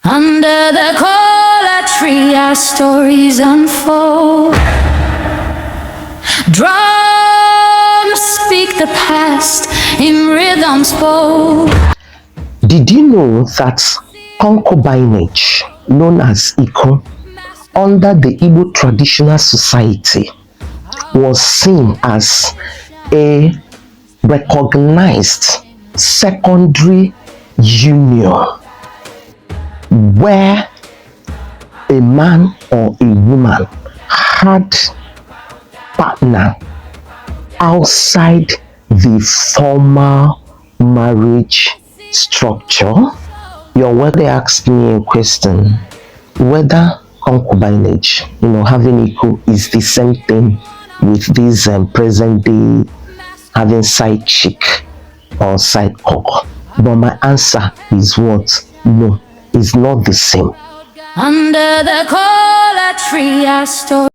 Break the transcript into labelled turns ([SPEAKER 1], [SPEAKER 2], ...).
[SPEAKER 1] Under the cola tree, our stories unfold. Drums speak the past in rhythms bold.
[SPEAKER 2] Did you know that concubinage, known as Iko, under the Igbo traditional society, was seen as a recognized secondary union where a man or a woman had partner outside the formal marriage structure? You're already asking me a question whether concubinage, having equal is the same thing with this present day having side chick or side cock. But my answer is what? No, it's not the same.
[SPEAKER 1] Under the cola tree, our story.